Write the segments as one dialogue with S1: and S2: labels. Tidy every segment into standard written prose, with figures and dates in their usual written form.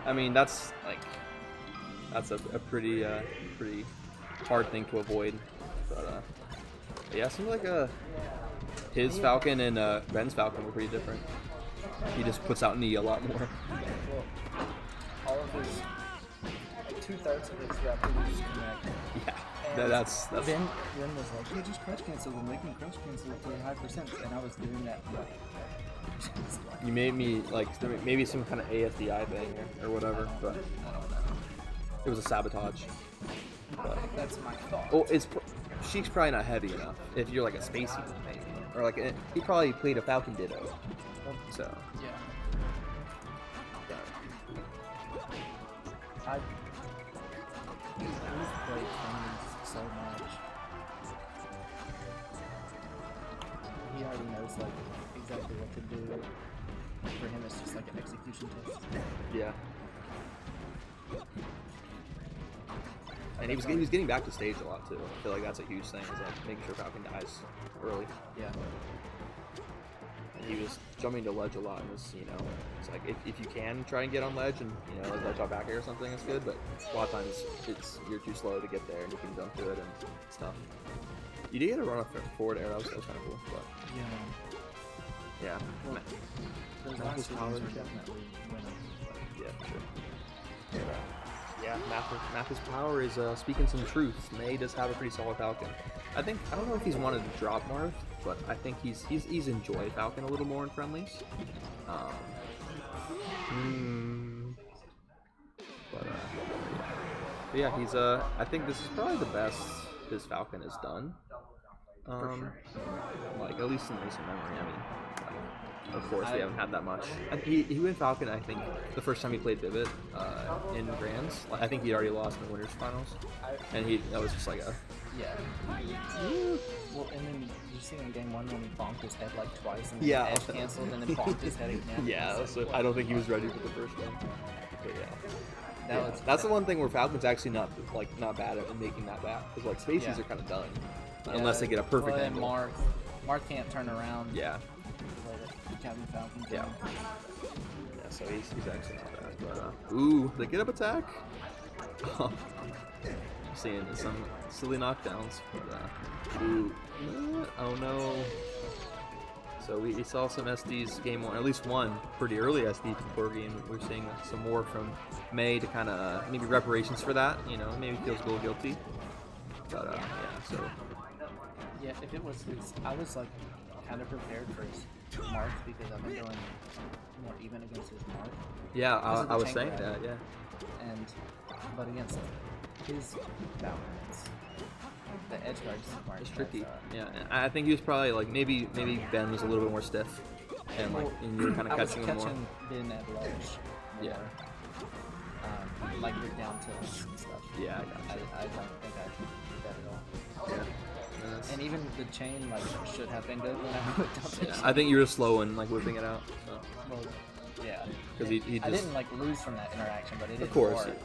S1: I mean, that's a pretty pretty hard thing to avoid. But yeah, it seems like his Falcon and Ben's Falcon were pretty different. He just puts out knee a lot more.
S2: Well, all of his, like 2/3 of his raptors connect.
S1: Yeah, that's.
S2: Ben was like, hey, just crouch cancel them, make me crouch cancel for high percents, and I was doing that.
S1: You made me like maybe some kind of ASDI thing or whatever, but
S2: I don't know.
S1: it was a sabotage. But,
S2: That's my thought.
S1: oh, Sheik's probably not heavy enough. If you're like a spacey maybe, or like he probably played a Falcon Ditto. So
S2: Yeah. He's played things so much. He already knows like exactly what to do. For him, it's just like an execution test.
S1: yeah. And he was getting back to stage a lot too. I feel like that's a huge thing, is like making sure Falcon dies early.
S2: Yeah.
S1: And he was jumping to ledge a lot, and was, it's like if you can try and get on ledge and like ledge out back air or something, it's good. But a lot of times you're too slow to get there, and you can jump to it, and it's tough. You did get a run up forward air, that was kind of cool. But yeah.
S2: Well, those
S1: Mathis
S2: last
S1: power,
S2: ones were definitely winners.
S1: Yeah, sure. Yeah, Mathis power is speaking some truth. May does have a pretty solid Falcon. I don't know if he's wanted to drop Marth, but I think he's enjoyed Falcon a little more in friendlies. But yeah, he's I think this is probably the best his Falcon has done. Like at least in recent memory. I mean, of course, we haven't had that much. He went Falcon, I think, the first time he played Vivid in Grands. I think he already lost in the Winners Finals. And that was just like a...
S2: Yeah. Well, and then you see in game 1 when he bonked his head like twice and
S1: Yeah.
S2: edge canceled and then bonked his head again.
S1: Yeah, so I don't think he was ready for the first one. But yeah. That's the one thing where Falcon's actually not bad at making that back. Because like Spaceys are kind of done. Unless they get a perfect angle.
S2: Marth can't turn around.
S1: Yeah.
S2: Captain Falcon.
S1: Yeah, so he's actually not bad. But, ooh, the get up attack. I'm seeing some silly knockdowns. But, ooh, oh no. So we saw some SDs game 1, at least one pretty early SD from Corgi, and we're seeing some more from May to kind of maybe reparations for that. Maybe feels a little guilty. But yeah, so.
S2: Yeah, if it was I was like kind of prepared for his Marth because I've been going more even against his Marth.
S1: Yeah, I was saying that, yeah.
S2: But against his balance, the edge guards are
S1: it's tricky. Yeah, and I think he was probably like maybe Ben was a little bit more stiff, and and you were kind of catching him more.
S2: I was catching Ben at ledge.
S1: Yeah.
S2: Like your down tilts and stuff.
S1: Yeah, I got you.
S2: I don't think I did that at all.
S1: Yeah.
S2: And even the chain should have been good when I went down to
S1: I think you were slow in whipping it out. So.
S2: Well, yeah.
S1: Because he just...
S2: I didn't lose from that interaction, but it didn't
S1: Of course.
S2: work.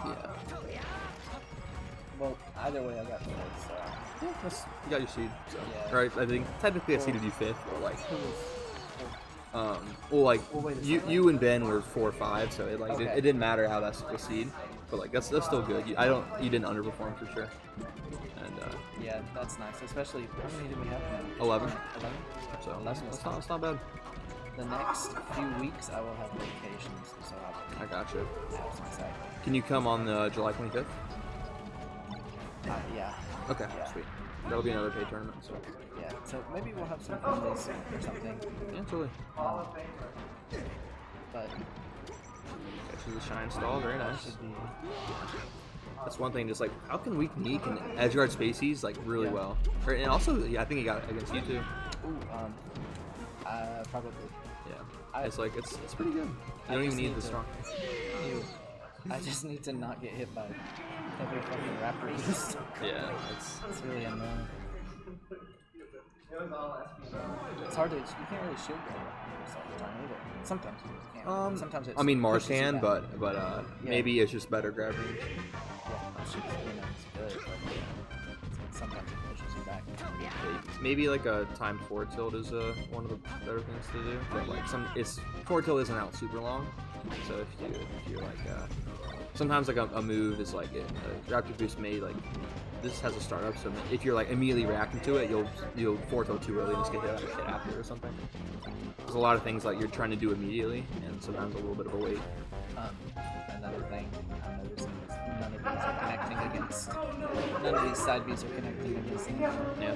S1: Yeah.
S2: Well, either way, I got the lead, so.
S1: Yeah, you got your seed. So.
S2: Yeah.
S1: Right. I think technically I seeded you 5th, but you and Ben were 4 or 5, so it it didn't matter how that's the seed, but that's still good. You didn't underperform for sure. And
S2: yeah, that's nice. Especially how many did we have now?
S1: 11.
S2: 11.
S1: So that's not bad.
S2: The next few weeks I will have vacations, so
S1: I gotcha.
S2: I'll
S1: Can you come on July 25th?
S2: yeah.
S1: Okay,
S2: Yeah.
S1: sweet. That'll be another paid tournament. So.
S2: Yeah, so maybe we'll have some friendlies or something.
S1: Yeah, totally.
S2: But
S1: Catches the shine stall, very nice.
S2: should be.
S1: That's one thing. Just how can weak knee can edgeguard Spaceys really well, and also I think he got it against you too.
S2: Ooh, probably.
S1: Yeah, it's pretty good. You don't even need the strong.
S2: I just need to not get hit by every fucking rapper used.
S1: Yeah,
S2: it's really annoying. It's hard to. You can't really shield the rappers all the time either. Sometimes you can. Sometimes it's.
S1: I mean, Mars
S2: pushes you
S1: can,
S2: back.
S1: but maybe it's just better grab range.
S2: Yeah, it's good, but sometimes it pushes you back.
S1: Maybe a timed forward tilt is one of the better things to do. But forward tilt isn't out super long, So if you like, sometimes like a move is like a Raptor Boost made like this has a startup. So if you're like immediately reacting to it, you'll foretail too early and just get hit after or something. There's a lot of things like you're trying to do immediately, and sometimes a little bit of a wait.
S2: Another thing I'm noticing is none of these are connecting against. None of these side Bs are connecting against them.
S1: Yeah.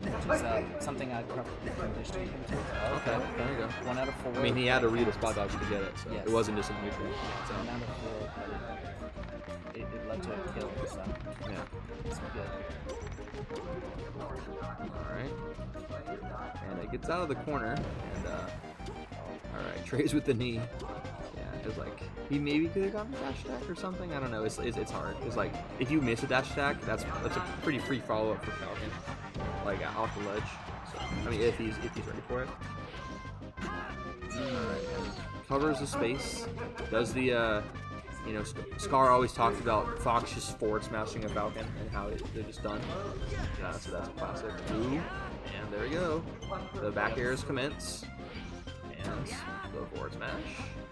S2: Which is something I'd probably conditioned him to.
S1: Okay, there you go.
S2: 1 out of 4.
S1: I mean, he had to read a spot dodge to get it, so
S2: yes.
S1: it wasn't just a neutral.
S2: So 1 out of 4, but it led to a kill, so
S1: yeah,
S2: it's good.
S1: Alright. And it gets out of the corner, and alright, trays with the knee. Yeah, it was like, he maybe could have gotten a dash attack or something, I don't know, it's hard. It's like, if you miss a dash attack, that's a pretty free follow-up for Falcon. Like, off the ledge. So, I mean, if he's ready for it. Alright, covers the space, does the, you know, Scar always talks about Fox just forward smashing a Falcon and how they're just done. So that's a classic. Ooh, and there we go. The back airs commence, and the forward smash,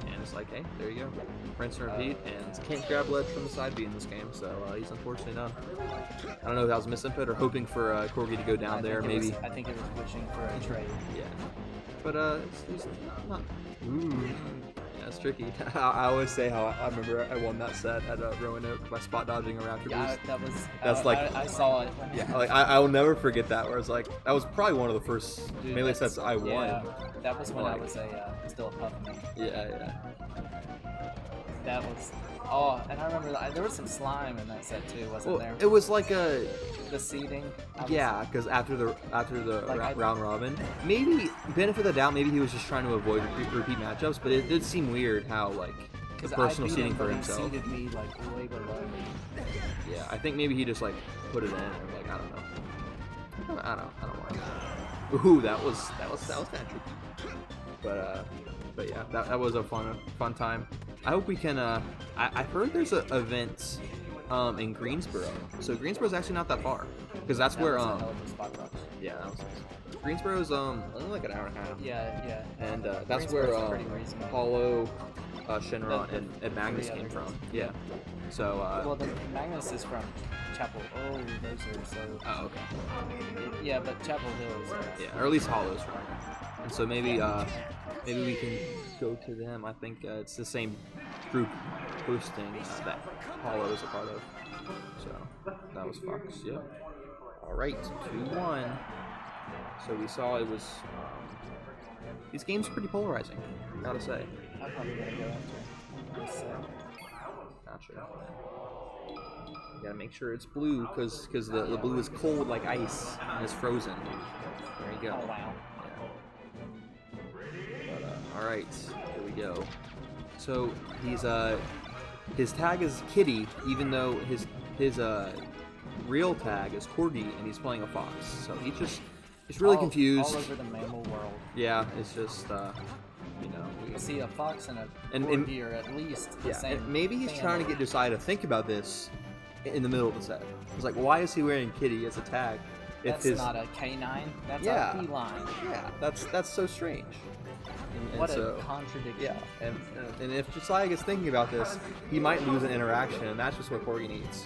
S1: and it's like, hey, there you go. Rinse and repeat, and can't grab ledge from the side B in this game, so he's unfortunately done. I don't know if that was misinput or hoping for Corgi to go down there, maybe.
S2: I think it was wishing for a trade.
S1: Yeah, but it's not. Ooh. That's tricky. I always say how I remember I won that set at Roanoke by spot dodging a Raptor
S2: Yeah,
S1: Boost.
S2: that's like I saw it.
S1: Yeah, like I will never forget that. Where it's like that was probably one of the first melee sets I won.
S2: Yeah, that was when I was still a puff man.
S1: Yeah.
S2: That was. Oh, and I remember there was some slime in that set too, wasn't there?
S1: It was like
S2: the seeding.
S1: Yeah, because after the
S2: like
S1: round robin, maybe benefit of the doubt, maybe he was just trying to avoid repeat matchups. But it did seem weird how like the personal seeding for himself.
S2: He seeded me like way below me.
S1: Yeah, I think maybe he just like put it in, or like I don't know. I don't want to. Ooh, that was kind of tricky. But yeah, that was a fun time. I hope we can. I heard there's an event in Greensboro, so Greensboro's actually not that far, because that's where yeah, Greensboro's only like an hour and a half.
S2: Yeah.
S1: And that's where Paulo, Shenron, and Magnus came from. Yeah. So.
S2: Well, the Magnus is from Chapel. Oh, those are so.
S1: Oh, okay.
S2: Yeah, but Chapel Hill is.
S1: Yeah, or at least Hollow's from. And so maybe we can go to them. I think it's the same group hosting that Hollow is a part of. So that was Fox. Yep. All right, 2-1. So we saw it was. These games are pretty polarizing. Gotta say.
S2: I'm probably gonna go into this.
S1: Gotcha. You gotta make sure it's blue because the blue is cold like ice and is frozen. There you go.
S2: Oh wow.
S1: Alright, here we go. So he's his tag is Kitty, even though his real tag is Corgi, and he's playing a fox. So he's really confused.
S2: All over the mammal world.
S1: Yeah, it's just you know.
S2: We see a fox and a Corgi are at least the same.
S1: And maybe he's trying to get Josiah to think about this in the middle of the set. It's like, why is he wearing Kitty as a tag?
S2: That's not a canine. That's a feline.
S1: Yeah, that's so strange.
S2: What a contradiction.
S1: Yeah, and if Josiah gets thinking about this, he might lose an interaction, and that's just what Corgi needs.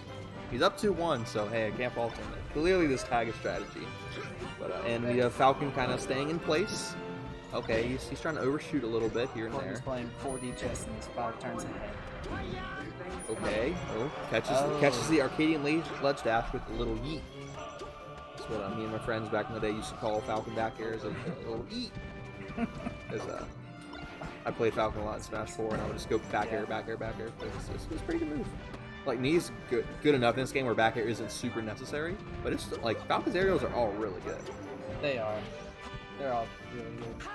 S1: He's up 2-1, so hey, I can't fault him. Clearly this tag is strategy. But and we have Falcon kind of staying in place. Okay, he's trying to overshoot a little bit here and there.
S2: He's playing 4D chess and his 5 turns ahead.
S1: Okay, catches the Arcadian ledge dash with a little yeet. That's what me and my friends back in the day used to call Falcon back airs, a little yeet. Because I played Falcon a lot in Smash 4, and I would just go back air. It's a pretty good move. Like, knee's good enough in this game where back air isn't super necessary, but it's like Falcon's aerials are all really good.
S2: They are. They're all really good.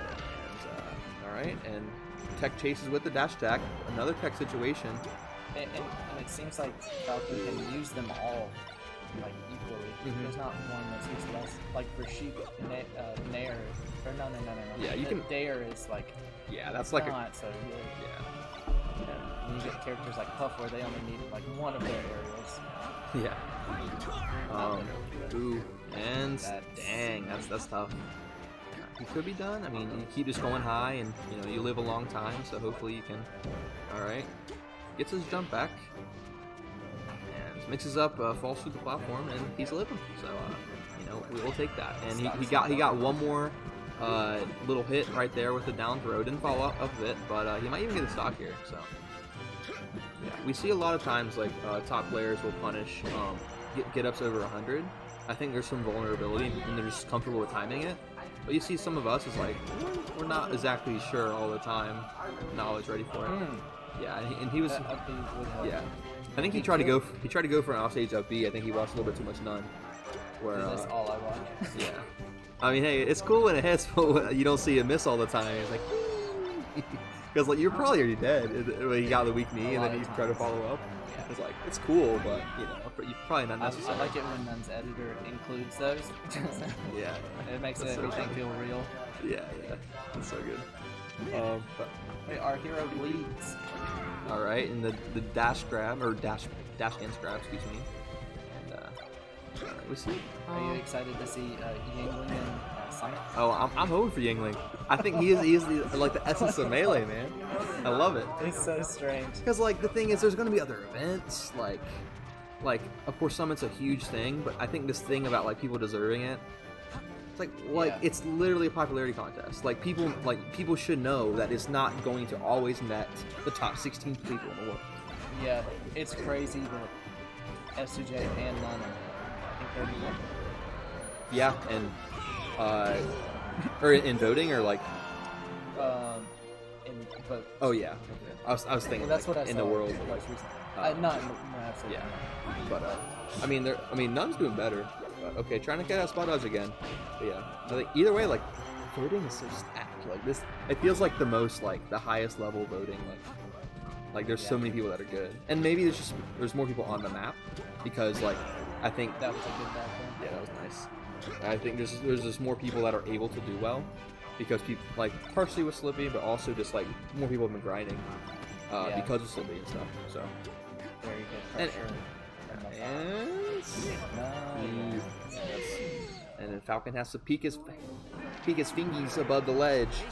S1: And, alright, and tech chases with the dash attack. Another tech situation.
S2: And it seems like Falcon can use them all like equally. Mm-hmm. There's not one that's used less. Like for Sheep, Nair, or no.
S1: Yeah, you can.
S2: Dare is like.
S1: Yeah, that's like
S2: not so good.
S1: Yeah.
S2: And you get characters like Puff where they only need like one of their aerials.
S1: Yeah. Ooh, and dang, that's tough. he could be done. I mean, you keep just going high, and you know you live a long time, so hopefully you can. All right, gets his jump back, and mixes up, falls through the platform, and he's living. So you know we will take that. And he got one more little hit right there with the down throw. Didn't follow up of it, but he might even get a stock here. So yeah, we see a lot of times like top players will punish get ups over 100. I think there's some vulnerability, and they're just comfortable with timing it. But you see some of us is like, we're not exactly sure all the time, not always ready for it. Yeah, and he was, yeah. I think he tried to go for an offstage up B. I think he watched a little bit too much None. Where
S2: that's all I watch.
S1: Yeah. I mean, hey, it's cool when it hits, but you don't see a miss all the time. It's like, because like you're probably already dead when he got the weak knee, and then he tried to follow up. Yeah. It's like it's cool, but you know, you're probably not necessary.
S2: I like it when Nune's editor includes those.
S1: Yeah.
S2: It makes everything feel real.
S1: Yeah, that's so good.
S2: Wait, our hero bleeds.
S1: All right, and the dash grab or dash dance grab, excuse me. And we see.
S2: Are you excited to see Yingling and Sonic?
S1: Oh, I'm hoping for Yingling. I think he is like the essence of Melee, man. I love it.
S2: It's so strange.
S1: Because like the thing is, there's gonna be other events, like of course Summit's a huge thing, but I think this thing about like people deserving it. It's like it's literally a popularity contest. Like people should know that it's not going to always net the top 16 people in the world.
S2: Yeah, it's crazy that S2J and None, I think they're the
S1: Yeah, and or in voting or like
S2: in vote.
S1: Oh yeah, okay. I was thinking
S2: that's
S1: like,
S2: what I
S1: in
S2: saw
S1: the world.
S2: Not absolutely.
S1: Yeah, but I mean Nune's doing better. Okay, trying to get out spot dodge again. But yeah, I think either way, like voting is so stacked. Like this, it feels like the most like the highest level voting. Like there's so many people that are good, and maybe there's more people on the map because like I think
S2: that was a good background.
S1: Yeah, that was nice. I think there's just more people that are able to do well because people like partially with Slippy, but also just like more people have been grinding because of Slippy and stuff. So
S2: very good pressure.
S1: And then Falcon has to peek his fingies above the ledge,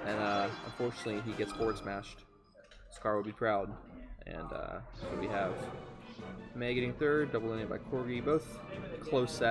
S1: and unfortunately he gets forward smashed. Scar will be proud, and so we have May getting third, double linear by Corgi, both close set.